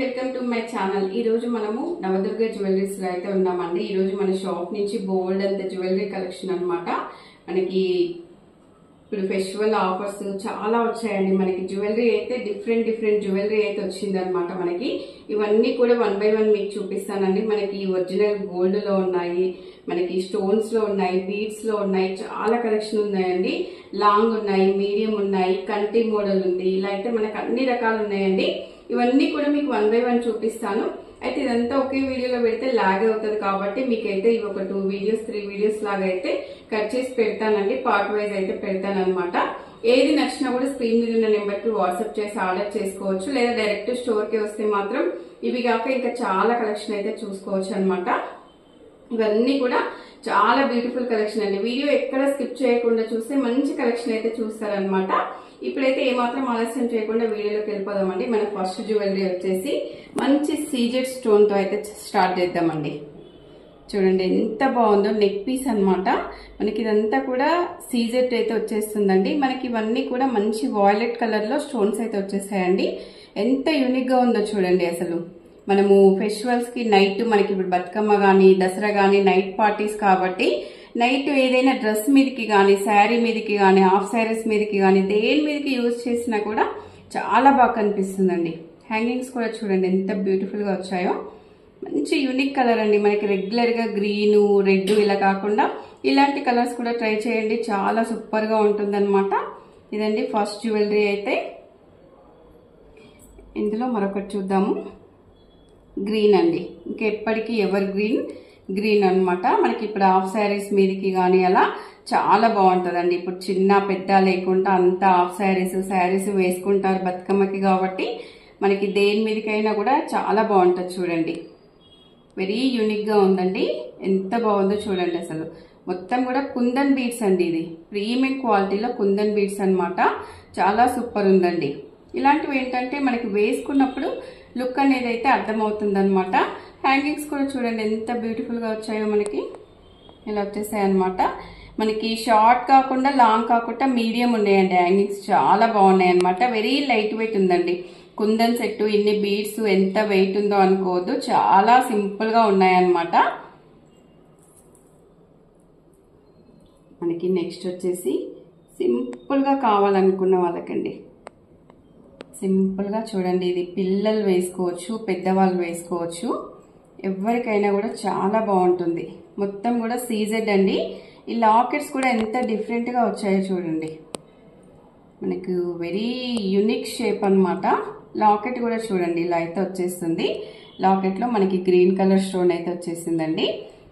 Welcome to my channel. ఈ రోజు మనము నవదుర్గ జ్యువెలరీస్ లో అయితే ఉన్నామండి. ఈ రోజు మన షాప్ నుంచి బోల్డ్ అంత జ్యువెలరీ కలెక్షన్ అన్నమాట. మనకి ఇప్పుడు ఫెస్టివల్ ఆఫర్స్ చాలా వచ్చాయండి. మనకి జ్యువెలరీ అయితే డిఫరెంట్ జ్యువెలరీ అయితే వచ్చింది అనమాట. మనకి ఇవన్నీ కూడా 1 by 1 మీకు చూపిస్తానండి. మనకి ఒరిజినల్ గోల్డ్ లో ఉన్నాయి, మనకి స్టోన్స్ లో ఉన్నాయి, బీడ్స్ లో ఉన్నాయి, చాలా కలెక్షన్ ఉన్నాయండి. లాంగ్ ఉన్నాయి, మీడియం ఉన్నాయి, కంటి మోడల్ ఉంది, ఇలా అయితే మనకి అన్ని రకాలు ఉన్నాయండి. ఇవన్నీ కూడా మీకు 1 by 1 చూపిస్తాను. అయితే ఇదంతా ఒకే వీడియోలో పెడితే లాగ్ అవుతుంది కాబట్టి మీకైతే ఇవి ఒక 2 వీడియోస్ 3 వీడియోస్ లాగా అయితే కట్ చేసి పెడతానండి. పార్ట్ వైజ్ అయితే పెడతాను అనమాట. ఏది నచ్చినా కూడా స్క్రీన్ మీద ఉన్న నెంబర్ కి వాట్సాప్ చేసి ఆర్డర్ చేసుకోవచ్చు, లేదా డైరెక్ట్ స్టోర్ కి వస్తే మాత్రం ఇవి కాక ఇంకా చాలా కలెక్షన్ అయితే చూసుకోవచ్చు అనమాట. ఇవన్నీ కూడా చాలా బ్యూటిఫుల్ కలెక్షన్ అండి. వీడియో ఎక్కడ స్కిప్ చేయకుండా చూస్తే మంచి కలెక్షన్ అయితే చూస్తారనమాట. ఇప్పుడైతే ఏమాత్రం ఆలస్యం చేయకుండా వీడియోలోకి వెళ్ళిపోదామండి. మన ఫస్ట్ జ్యువెలరీ వచ్చేసి మంచి సీజెడ్ స్టోన్ తో అయితే స్టార్ట్ చేద్దామండి. చూడండి ఎంత బాగుందో, నెక్ పీస్ అనమాట. మనకి ఇదంతా కూడా సీజెడ్ అయితే వచ్చేస్తుందండి. మనకి ఇవన్నీ కూడా మంచి వాయిలెట్ కలర్ లో స్టోన్స్ అయితే వచ్చేసాయండి. ఎంత యూనిక్ గా ఉందో చూడండి. అసలు మనము ఫెస్టివల్స్ కి నైట్, మనకి ఇప్పుడు బతుకమ్మ గానీ దసరా గానీ నైట్ పార్టీస్ కాబట్టి నైట్ ఏదైనా డ్రెస్ మీదకి గానీ, శారీ మీదకి గానీ, హాఫ్ శారీస్ మీదకి గానీ, దేని మీదకి యూజ్ చేసినా కూడా చాలా బాగా కనిపిస్తుందండి. హ్యాంగింగ్స్ కూడా చూడండి ఎంత బ్యూటిఫుల్ గా వచ్చాయో. మంచి యూనిక్ కలర్ అండి. మనకి రెగ్యులర్ గా గ్రీన్, రెడ్ ఇలా కాకుండా ఇలాంటి కలర్స్ కూడా ట్రై చేయండి, చాలా సూపర్ గా ఉంటుంది అనమాట. ఇదండి ఫస్ట్ జ్యువెలరీ అయితే. ఇందులో మరొకటి చూద్దాము. గ్రీన్ అండి, ఇంకా ఎప్పటికీ ఎవర్ గ్రీన్ అనమాట. మనకి ఇప్పుడు హాఫ్ శారీస్ మీదకి కానీ అలా చాలా బాగుంటుందండి. ఇప్పుడు చిన్న పెద్ద లేకుండా అంతా హాఫ్ శారీస్ వేసుకుంటారు బతుకమ్మకి కాబట్టి మనకి దేని మీదకైనా కూడా చాలా బాగుంటుంది. చూడండి వెరీ యూనిక్ గా ఉందండి. ఎంత బాగుందో చూడండి. అసలు మొత్తం కూడా కుందన్ బీడ్స్ అండి. ఇది ప్రీమియం క్వాలిటీలో కుందన్ బీడ్స్ అనమాట. చాలా సూపర్ ఉందండి. ఇలాంటివి ఏంటంటే మనకి వేసుకున్నప్పుడు లుక్ అనేది అయితే అర్థమవుతుంది అనమాట. హ్యాంగింగ్స్ కూడా చూడండి ఎంత బ్యూటిఫుల్ గా వచ్చాయో. మనకి ఇలా వచ్చేసాయి అనమాట. మనకి షార్ట్ కాకుండా లాంగ్ కాకుండా మీడియం ఉన్నాయండి. హ్యాంగింగ్స్ చాలా బాగున్నాయి అనమాట. వెరీ లైట్ వెయిట్ ఉందండి. కుందన్ సెట్ ఇన్ని బీడ్స్ ఎంత వెయిట్ ఉందో అనుకోవద్దు, చాలా సింపుల్ గా ఉన్నాయన్నమాట. మనకి నెక్స్ట్ వచ్చేసి సింపుల్ గా కావాలనుకున్న వాళ్ళకండి. సింపుల్ గా చూడండి, ఇది పిల్లలు వేసుకోవచ్చు, పెద్దవాళ్ళు వేసుకోవచ్చు, ఎవరికైనా కూడా చాలా బాగుంటుంది. మొత్తం కూడా సీజెడ్ అండి. ఈ లాకెట్స్ కూడా ఎంత డిఫరెంట్ గా వచ్చాయో చూడండి. మనకు వెరీ యూనిక్ షేప్ అనమాట. లాకెట్ కూడా చూడండి ఇలా అయితే వచ్చేస్తుంది. లాకెట్ లో మనకి గ్రీన్ కలర్ స్టోన్ అయితే వచ్చేసిందండి.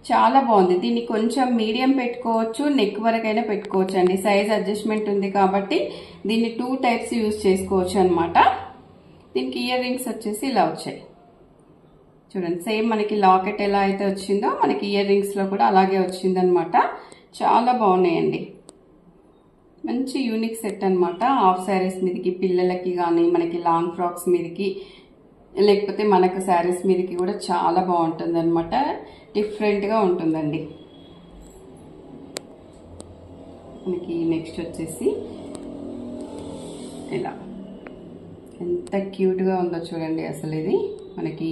చాలా బాగుంది. దీన్ని కొంచెం మీడియం పెట్టుకోవచ్చు, నెక్ వరకైనా పెట్టుకోవచ్చు అండి. సైజ్ అడ్జస్ట్మెంట్ ఉంది కాబట్టి దీన్ని 2 టైప్స్ యూజ్ చేసుకోవచ్చు అనమాట. దీనికి ఇయర్ రింగ్స్ వచ్చేసి ఇలా వచ్చాయి చూడండి. సేమ్ మనకి లాకెట్ ఎలా అయితే వచ్చిందో మనకి ఇయర్ రింగ్స్ లో కూడా అలాగే వచ్చింది అనమాట. చాలా బాగున్నాయండి. మంచి యూనిక్ సెట్ అనమాట. హాఫ్ శారీస్ మీదకి, పిల్లలకి కానీ, మనకి లాంగ్ ఫ్రాక్స్ మీదకి, లేకపోతే మనకు శారీస్ మీదకి కూడా చాలా బాగుంటుంది అనమాట. డిఫరెంట్ గా ఉంటుందండి. మనకి నెక్స్ట్ వచ్చేసి ఇలా ఎంత క్యూట్ గా ఉందో చూడండి. అసలు ఇది మనకి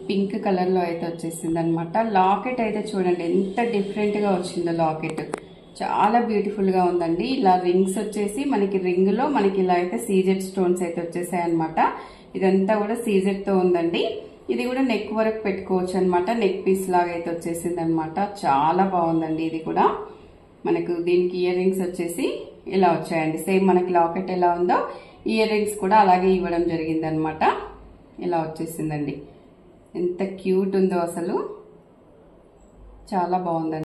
పింక్ కలర్ లో అయితే వచ్చేసింది అనమాట. లాకెట్ అయితే చూడండి ఎంత డిఫరెంట్ గా వచ్చిందో. లాకెట్ చాలా బ్యూటిఫుల్ గా ఉందండి. ఇలా రింగ్స్ వచ్చేసి మనకి రింగ్ లో మనకి ఇలా అయితే సీజెడ్ స్టోన్స్ అయితే వచ్చేసాయి అనమాట. ఇదంతా కూడా సీజెడ్ తో ఉందండి. ఇది కూడా నెక్ వరకు పెట్టుకోవచ్చు అనమాట. నెక్ పీస్ లాగా అయితే వచ్చేసింది అనమాట. చాలా బాగుందండి. ఇది కూడా మనకు దీనికి ఇయర్ రింగ్స్ వచ్చేసి ఇలా వచ్చాయండి. సేమ్ మనకి లాకెట్ ఎలా ఉందో ఇయర్ రింగ్స్ కూడా అలాగే ఇవ్వడం జరిగింది అనమాట. ఇలా వచ్చేసిందండి. ఎంత క్యూట్ ఉందో అసలు, చాలా బాగుందండి.